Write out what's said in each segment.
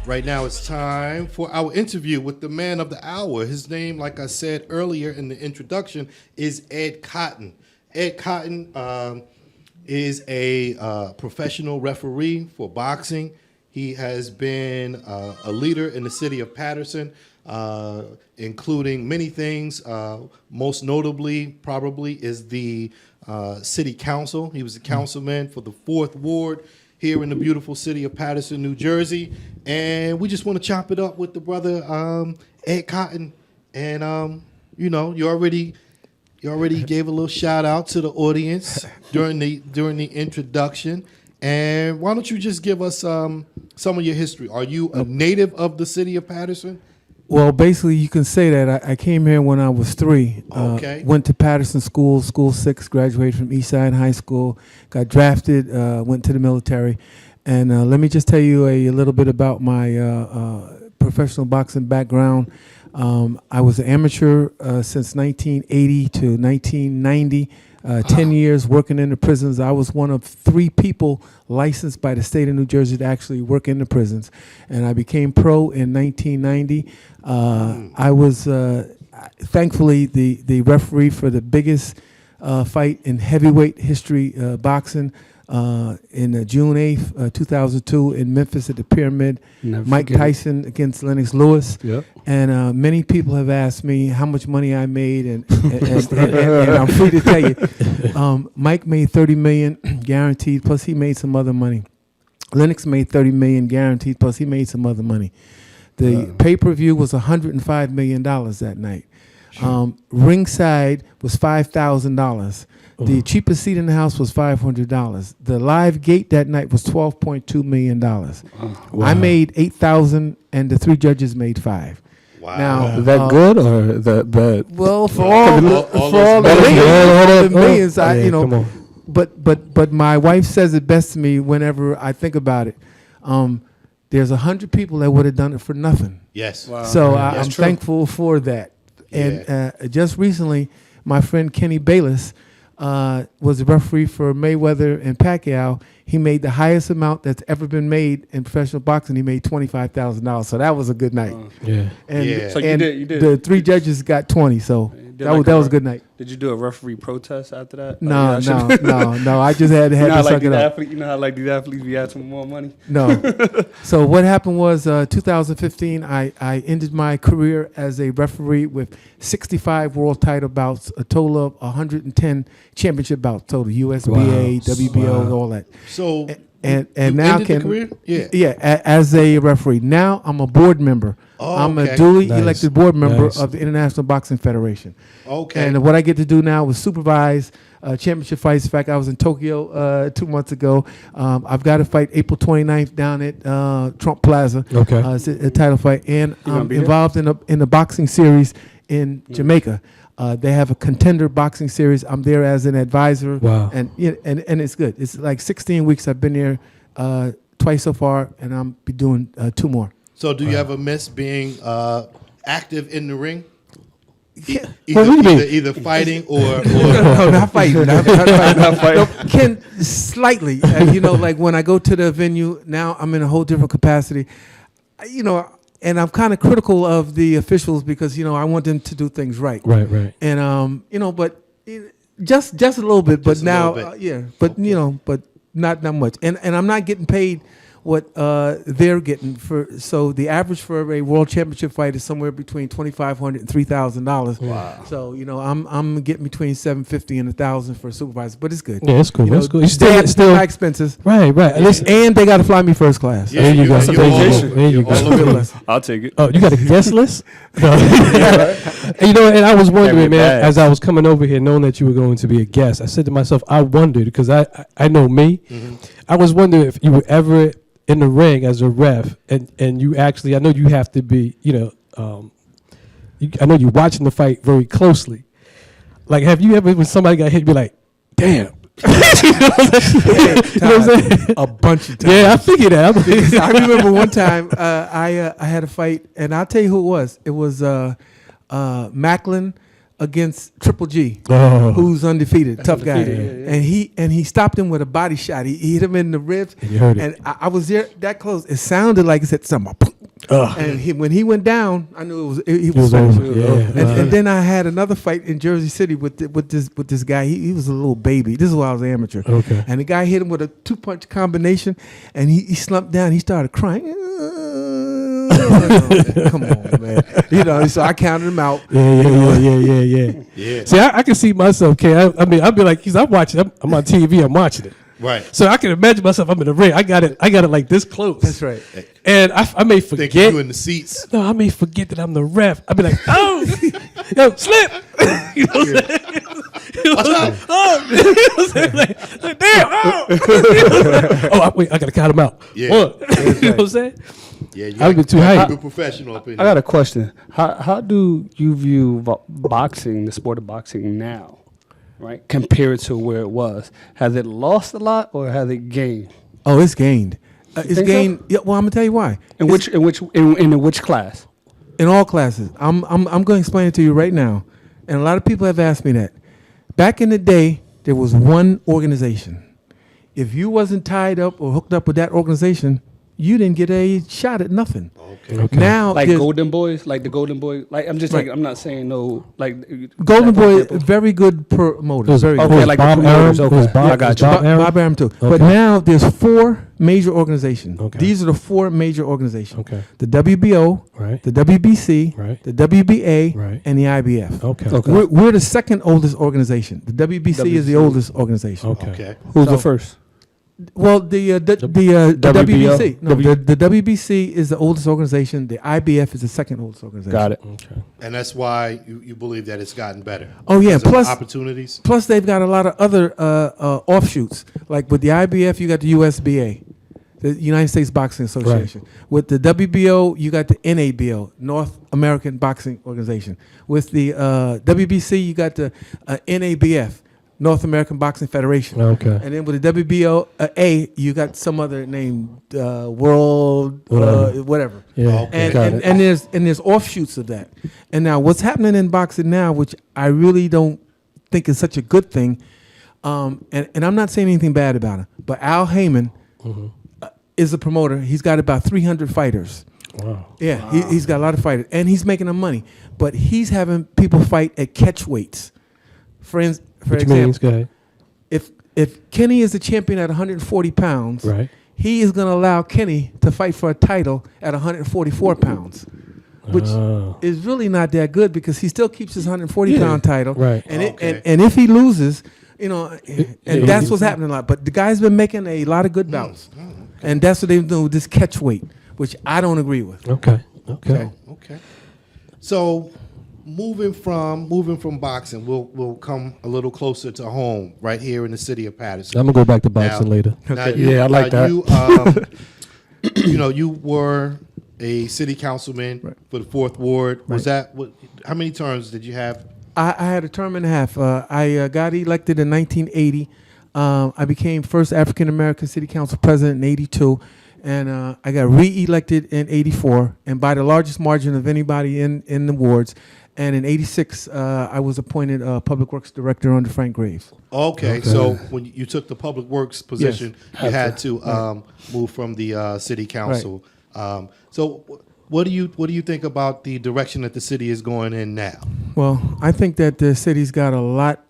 Right now it's time for our interview with the man of the hour. His name, like I said earlier in the introduction, is Ed Cotton. Ed Cotton is a professional referee for boxing. He has been a leader in the city of Patterson, including many things. Most notably, probably, is the city council. He was the councilman for the 4th Ward here in the beautiful city of Patterson, New Jersey. And we just want to chop it up with the brother Ed Cotton. And, you already gave a little shout out to the audience during the introduction. And why don't you just give us some of your history? Are you a native of the city of Patterson? Well, basically, you can say that. I came here when I was 3. Okay. Went to Patterson School 6, graduated from Eastside High School, got drafted, went to the military. And let me just tell you a little bit about my professional boxing background. I was an amateur since 1980 to 1990. 10 years working in the prisons. I was one of 3 people licensed by the state of New Jersey to actually work in the prisons. And I became pro in 1990. I was thankfully the referee for the biggest fight in heavyweight history boxing in June 8th, 2002 in Memphis at the Pyramid. Mike Tyson against Lennox Lewis. Yep. And many people have asked me how much money I made, and I'm free to tell you. Mike made $30 million guaranteed, plus he made some other money. Lennox made $30 million guaranteed, plus he made some other money. The pay-per-view was $105 million that night. Ringside was $5,000. The cheapest seat in the house was $500. The live gate that night was $12.2 million. Wow. I made $8,000, and the 3 judges made $5,000. Wow. Now, is that good or is that bad? Well, for all the millions, But my wife says it best to me whenever I think about it. There's 100 people that would have done it for nothing. Yes. Wow. So I'm thankful for that. And just recently, my friend Kenny Bayless was the referee for Mayweather and Pacquiao. He made the highest amount that's ever been made in professional boxing. He made $25,000. So that was a good night. So you did. The 3 judges got 20. So that was a good night. Did you do a referee protest after that? No. I just had to suck it up. You know how like these athletes be asking for more money? No. So what happened was 2015, I ended my career as a referee with 65 world title bouts, a total of 110 championship bouts total, USBA, WBO, all that. So and you now ended the career? As a referee. Now I'm a board member. I'm a duly elected board member of the International Boxing Federation. Okay. And what I get to do now is supervise championship fights. In fact, I was in Tokyo 2 months ago. I've got a fight April 29th down at Trump Plaza. Okay. It's a title fight. And I'm involved in a boxing series in Jamaica. They have a contender boxing series. I'm there as an advisor. Wow. And it's good. It's like 16 weeks. I've been there twice so far, and I'll be doing 2 more. So do you ever miss being active in the ring? Yeah. Either fighting or no, not fighting. Not fighting. No, Ken, slightly. Like when I go to the venue, now I'm in a whole different capacity. And I'm kind of critical of the officials because, I want them to do things right. Right. And, but just a little bit. But now, but not much. And I'm not getting paid what they're getting so the average for a world championship fight is somewhere between $2,500 and $3,000. Wow. So I'm getting between $750 and $1,000 for a supervisor, but it's good. Yeah, it's cool. That's cool. You still my expenses. Right. And they got to fly me first class. Yeah, there you go. There you go. I'll take it. Oh, you got a guest list? And I was wondering, man, as I was coming over here, knowing that you were going to be a guest, I said to myself, I wondered because I know me. Mm-hmm. I was wondering if you were ever in the ring as a ref, and you actually, I know you have to be, I know you're watching the fight very closely. Like, have you ever, when somebody got hit, be like, damn. You know what I'm saying? A bunch of times. Yeah, I figured that. I remember one time I had a fight, and I'll tell you who it was. It was Macklin against Triple G, Oh. who's undefeated, tough guy. Undefeated, yeah. And he stopped him with a body shot. He hit him in the ribs. And you heard it. And I was there that close. It sounded like he said something. And when he went down, I knew he was over. finished. Yeah. And then I had another fight in Jersey City with this guy. He was a little baby. This is why I was an amateur. Okay. And the guy hit him with a 2-punch combination, and he slumped down. He started crying. Come on, man. So I counted him out. Yeah. See, I can see myself, I mean, I'd be like, I'm watching. I'm on TV. I'm watching it. Right. So I can imagine myself. I'm in the ring. I got it like this close. That's right. And I may forget. Thinking you in the seats. No, I may forget that I'm the ref. I'd be like, oh, yo, slip. You know what I'm saying? You know what I'm saying? Oh, you know what I'm saying? Like, damn. Oh, wait, I gotta count him out. Yeah. One. You know what I'm saying? Yeah, you I've been too hyped. Be professional up in I got a question. How do you view boxing, the sport of boxing now, right, compared to where it was? Has it lost a lot or has it gained? Oh, it's gained. It's think gained. so? Yeah, well, I'm gonna tell you why. In which class? In all classes. I'm going to explain it to you right now. And a lot of people have asked me that. Back in the day, there was one organization. If you wasn't tied up or hooked up with that organization, you didn't get a shot at nothing. Okay. Now, Like there's- Golden Boys, like the Golden Boy. Like I'm just Right. like I'm not saying no. Like Golden for Boy, example. very good promoter. It was- Very okay, good. like Bob the promoters, Arum, okay. it was Bob- I got you. Bob Arum? Bob Arum too. But Okay. now there's 4 major organizations. Okay. These are the 4 major organizations. Okay. The WBO, Right. the WBC, Right. the WBA, Right. and the IBF. Okay. Okay. We're the second oldest organization. The WBC is the WBC. oldest organization. Okay. Okay. Who's So- the first? Well, the WBO? WBC. No, the WBC is the oldest organization. The IBF is the second oldest organization. Got it. Okay. And that's why you believe that it's gotten better. Oh, yeah. Because of Plus- opportunities. Plus, they've got a lot of other offshoots. Like with the IBF, you got the USBA, the United States Boxing Association. With the WBO, you got the NABO, North American Boxing Organization. With the WBC, you got the NABF, North American Boxing Federation. Okay. And then with the WBO you got some other name, World, whatever. Yeah. Okay. And there's offshoots of that. And now what's happening in boxing now, which I really don't think is such a good thing, and I'm not saying anything bad about him, but Al Heyman is a promoter. He's got about 300 fighters. Wow. Yeah, he's got a lot of fighters, and he's making them money. But he's having people fight at catch weights. For Which example, means, go ahead. if Kenny is the champion at 140 pounds, Right. he is going to allow Kenny to fight for a title at 144 pounds, which Oh. is really not that good because he still keeps his 140-pound title. Right. And, Okay. and if he loses, and it- that's what's happening a lot. But the guy's been making a lot of good bouts. And that's what they've done with this catch weight, which I don't agree with. Okay. Okay. Okay. So moving from boxing, we'll come a little closer to home, right here in the city of Patterson. I'm gonna go back to boxing later. Now Okay. Yeah, I like that. You were a city councilman for the 4th Ward. Was that how many terms did you have? I had a term and a half. I got elected in 1980. I became first African American city council president in 82. And I got re-elected in 84, and by the largest margin of anybody in the wards. And in 86, I was appointed public works director under Frank Graves. Okay, so when you took the public works position, Yes. you had to move from the city council. So what do you think about the direction that the city is going in now? Well, I think that the city's got a lot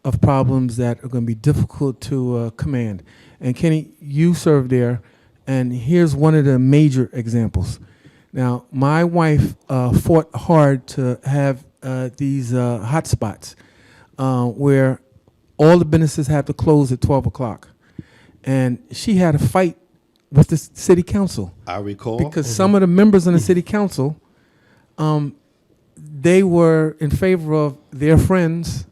of problems that are going to be difficult to command. And Kenny, you served there. And here's one of the major examples. Now, my wife fought hard to have these hot spots where all the businesses have to close at 12 o'clock. And she had a fight with the city council I recall. because some of the members on the city council, they were in favor of their friends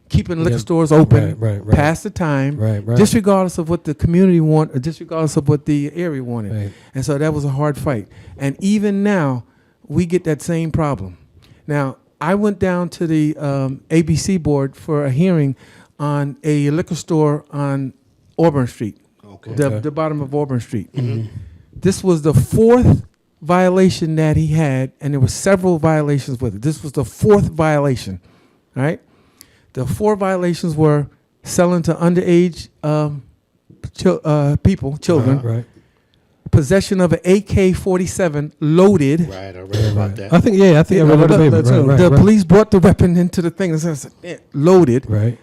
keeping liquor Yeah, stores open right. past the time, Right. disregardless of what the community want or disregardless of what the area wanted. Right. And so that was a hard fight. And even now, we get that same problem. Now, I went down to the ABC board for a hearing on a liquor store on Auburn Street, Okay. the bottom of Auburn Street. This was the 4th violation that he had, and there were several violations with it. This was the 4th violation. All right. The 4 violations were selling to underage children, Right. possession of an AK-47 loaded. Right, I read about that. I think I read the paper. Right, The right, police brought the weapon into the thing and said, loaded. right,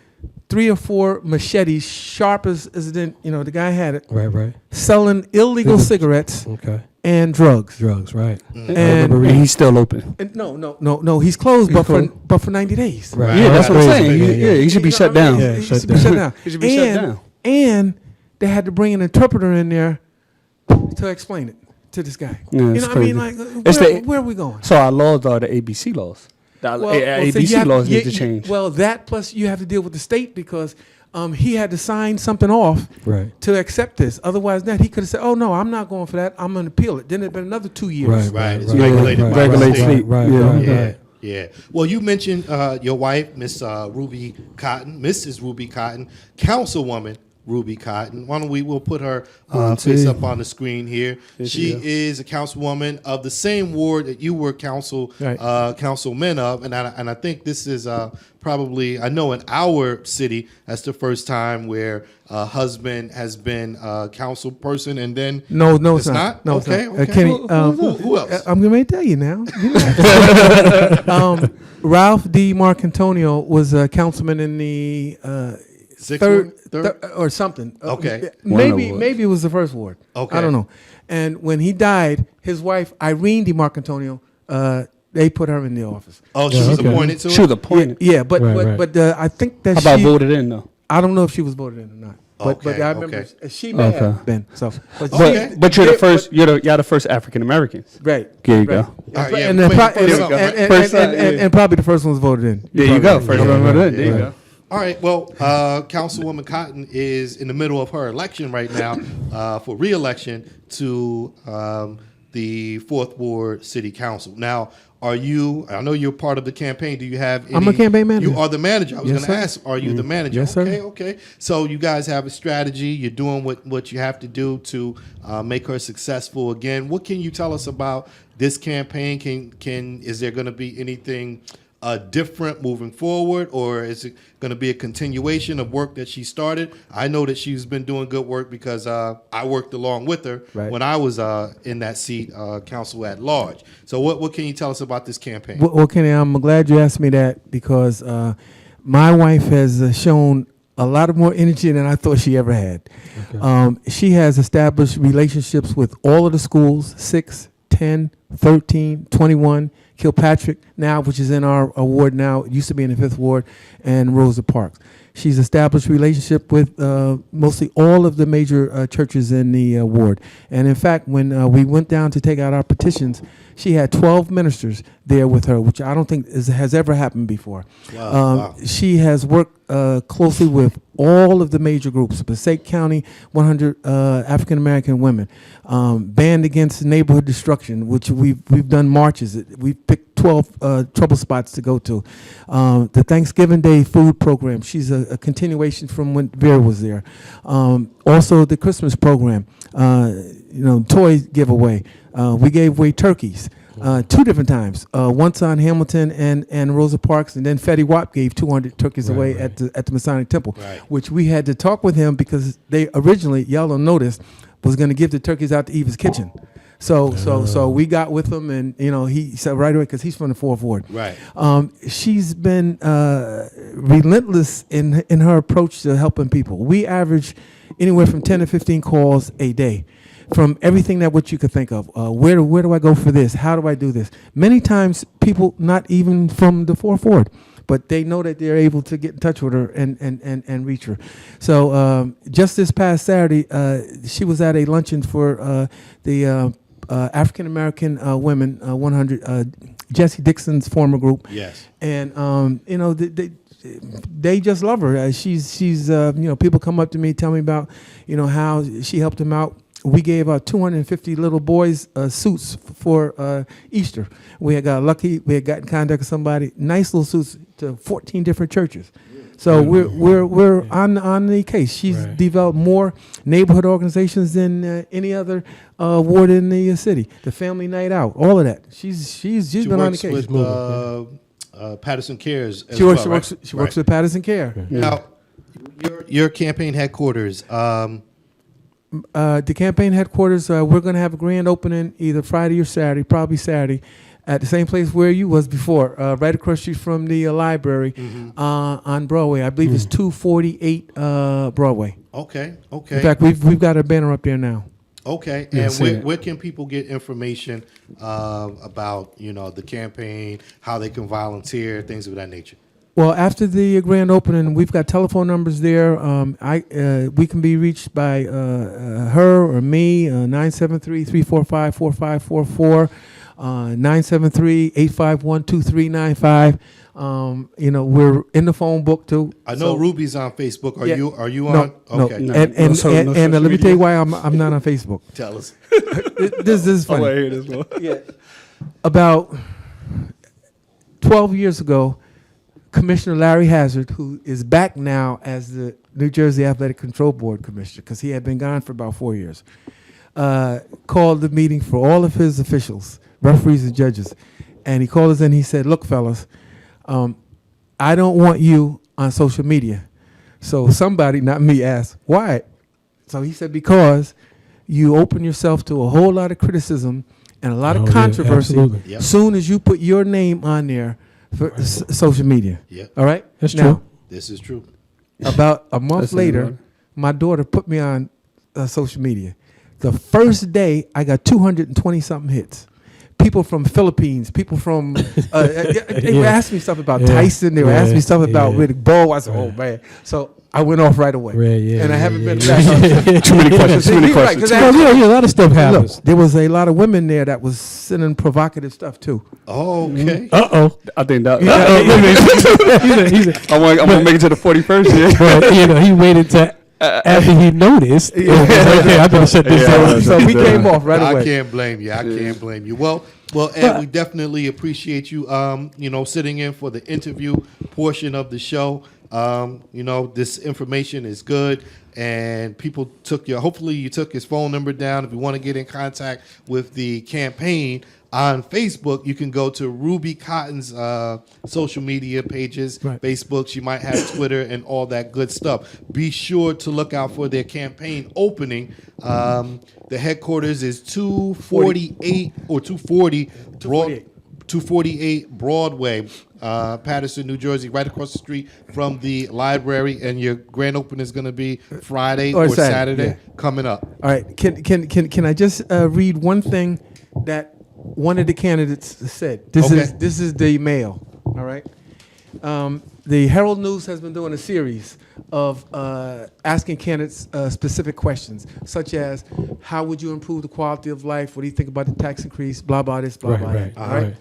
3 or 4 machetes, sharp as the guy had it. right. Selling illegal cigarettes Okay. and drugs. Drugs, right. And he's still open. no, he's closed, He's but for 90 days. Right. Yeah, that's what I'm saying. crazy. He should be You know shut what I mean? down. Yeah, He shut should be down. shut down. He should be shut down. And they had to bring an interpreter in there to explain it to this guy. Yeah, You it's know what I mean? crazy. Like, It's where are we going? So our laws are the ABC laws. The so you ABC have- laws yeah, need to change. Well, that plus you have to deal with the state because he had to sign something off Right. to accept this. Otherwise, he could have said, "Oh no, I'm not going for that. I'm going to appeal it." Then it'd been another 2 years. Right, it's right, regulated right, by the Regulated state. state. Right, Yeah. right, Yeah, right. yeah. Well, you mentioned your wife, Miss Ruby Cotton, Mrs. Ruby Cotton, Councilwoman Ruby Cotton. Why don't we'll put her face up on the screen here. She is a councilwoman of the same ward that you were councilman of, and I think this is probably, I know in our city that's the first time where a husband has been a council person, and then No, it's It's not. not? No, Okay, it's not. okay. Kenny, who else? I'm going to tell you now. Ralph D. Marcantonio was a councilman in the third or something. Okay. Maybe it was the first ward. Okay. I don't know. And when he died, his wife Irene D. Marcantonio, they put her in the office. Oh, she Yeah, was okay. appointed to She was it? appointed. Yeah, but Right, but I think that How about she. voted in though? I don't know if she was voted in or not. But Okay, I remember okay. she may Okay. have been. So, but Okay. she- But you're the yeah, first. You're the first African Americans. Right. There you right. go. All right, yeah, And, wait, pro- put it up, right? and probably the first one was voted in. There you go. Probably First right. one voted in. There you Right. go. All right. Well, Councilwoman Cotton is in the middle of her election right now for re-election to the 4th Ward City Council. Now, I know you're part of the campaign. Do you have any? I'm a campaign manager. You are the manager. I was Yes, going to sir. ask, are you the manager? Yes, sir. Okay. So you guys have a strategy. You're doing what you have to do to make her successful again. What can you tell us about this campaign? Is there going to be anything different moving forward, or is it going to be a continuation of work that she started? I know that she's been doing good work because I worked along with her Right. when I was in that seat, council at large. So what can you tell us about this campaign? Well, Kenny, I'm glad you asked me that because my wife has shown a lot of more energy than I thought she ever had. She has established relationships with all of the schools, 6, 10, 13, 21, Kilpatrick now, which is in our ward now. It used to be in the 5th Ward, and Rosa Parks. She's established relationship with mostly all of the major churches in the ward. And in fact, when we went down to take out our petitions, she had 12 ministers there with her, which I don't think has ever happened before. Wow. She has worked closely with all of the major groups, Passaic County 100 African American women, Band Against Neighborhood Destruction, which we've done marches. We've picked 12 trouble spots to go to. The Thanksgiving Day food program. She's a continuation from when Vera was there. Also the Christmas program, toy giveaway. We gave away turkeys. 2 different times. Once on Hamilton and Rosa Parks, and then Fetty Wap gave 200 turkeys away at the Masonic Temple, Right. which we had to talk with him because they originally, y'all don't notice, was going to give the turkeys out to Eva's Kitchen. So we got with him, and he said right away because he's from the 4th Ward. Right. She's been relentless in her approach to helping people. We average anywhere from 10 to 15 calls a day, from everything that what you could think of. Where do I go for this? How do I do this? Many times people not even from the 4th Ward, but they know that they're able to get in touch with her and reach her. So just this past Saturday, she was at a luncheon for the African American women, 100, Jesse Dixon's former group. Yes. And they just love her. She's people come up to me, tell me about how she helped them out. We gave out 250 little boys suits for Easter. We had got lucky. We had got in contact with somebody. Nice little suits to 14 different churches. So we're on the case. She's Right. developed more neighborhood organizations than any other ward in the city. The Family Night Out, all of that. She's She been on the works case. with Patterson Cares as She works. well, She works with Patterson Care. Now, your campaign headquarters. The campaign headquarters. We're going to have a grand opening either Friday or Saturday, probably Saturday, at the same place where you was before, right across the street from the library on Broadway. I believe it's 248 Broadway. Okay. In fact, we've got a banner up there now. Okay, Yeah, and where can people get information about the campaign, how they can volunteer, things of that nature? Well, after the grand opening, we've got telephone numbers there. We can be reached by her or me, 973-345-4544, 973-851-2395. We're in the phone book too. I know So- Ruby's on Facebook. Are Yeah. you No, on? no. Okay, No. And No social let me media? tell you why I'm not on Facebook. tell us. This is funny. hear this one. About 12 years ago, Commissioner Larry Hazard, who is back now as the New Jersey Athletic Control Board Commissioner, because he had been gone for about 4 years, called the meeting for all of his officials, referees and judges. And he called us in and he said, look, fellas, I don't want you on social media. So somebody, not me, asked, why? So he said, because you open yourself to a whole lot of criticism and a lot Oh, of yeah, controversy absolutely. Yep. soon as you put your name on there for social media. Yeah, All right? That's Now, true. this is true. about a month That's later, another. my daughter put me on social media. The first day, I got 220 something hits. People from Philippines, people from they were Yeah. asking me stuff about Yeah. Tyson. They were asking me stuff about Yeah. Riddick Bowe. I said, "Oh man!" So I went off right away, Right, yeah, and I yeah, haven't been yeah, back. yeah. Too many questions. Too many You're right, questions. 'cause Well, yeah, a lot of stuff Look, happens. there was a lot of women there that was sending provocative stuff too. Oh, okay. Uh-oh. I think that. He said, I'm gonna make it to the 41st. Yeah. but, he waited to after he noticed. Okay, I better shut this Yeah. down. So we came off right I away. can't blame you. I can't blame you. Well, Ed, we definitely appreciate you, sitting in for the interview portion of the show. This information is good, and people hopefully you took his phone number down. If you want to get in contact with the campaign on Facebook, you can go to Ruby Cotton's social media pages, Right. Facebook. She might have Twitter and all that good stuff. Be sure to look out for their campaign opening. The headquarters is 248 or 240 248 Broadway, Patterson, New Jersey, right across the street from the library. And your grand opening is going to be Friday Or or Saturday, Saturday yeah. coming up. All right. Can I just read one thing that one of the candidates said? This Okay. is the mail. All right. The Herald News has been doing a series of asking candidates specific questions, such as how would you improve the quality of life? What do you think about the tax increase? Blah blah this, blah blah that. All right.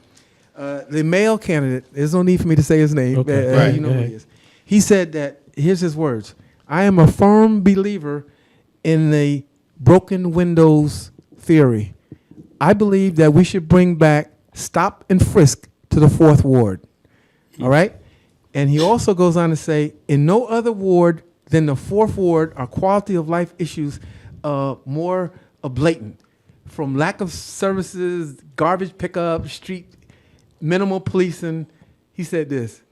The male candidate, there's no need for me to say his name. Okay. Right. You know who he is. He said that, here's his words: I am a firm believer in the broken windows theory. I believe that we should bring back stop and frisk to the 4th ward. All right? And he also goes on to say, in no other ward than the 4th ward are quality of life issues more blatant. From lack of services, garbage pickup, street, minimal policing. He said this: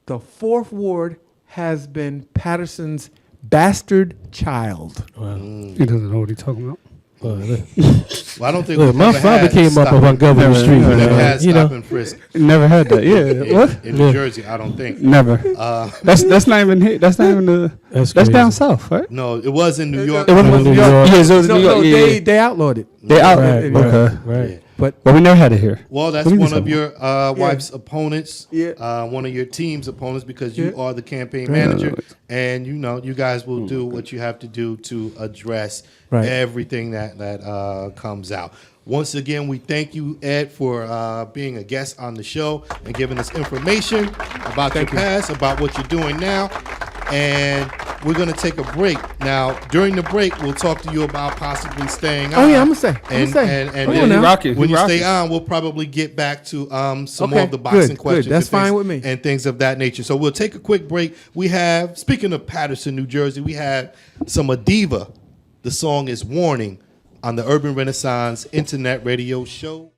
the 4th ward has been Patterson's bastard child. Well, He doesn't know what he's talking about. well, look, Well, I don't think look, we've my never father had came up stop on and- Governor never- Street. We've never never man. had You stop know, and frisk Never had that. Yeah. in, What? in New Yeah. Jersey. I don't think. Never. That's not even here. That's not even the. That's That's down crazy. south, right? No, it was in New York. It was in New York. Yeah, so it was No, New York. no, Yeah. they outlawed it. They out. Right, Okay. right. But But we never had it here. Well, that's What do you one mean of your wife's opponents. Yeah. One of your team's opponents, because you Yeah. are the campaign Right. manager, and you guys will do what you have to do to address Right. everything that comes out. Once again, we thank you, Ed, for being a guest on the show and giving us information about your past, about what you're doing now. And we're going to take a break. Now, during the break, we'll talk to you about possibly staying on. Oh, yeah, I'm gonna stay. And, and Come then on now. Rock it. when He you rock stay it. on, we'll probably get back to some Okay, more of the boxing good, questions. good. That's and things- fine with me. And things of that nature. So we'll take a quick break. We have, speaking of Patterson, New Jersey, we have some Adiva. The song is Warning on the Urban Renaissance Internet Radio Show.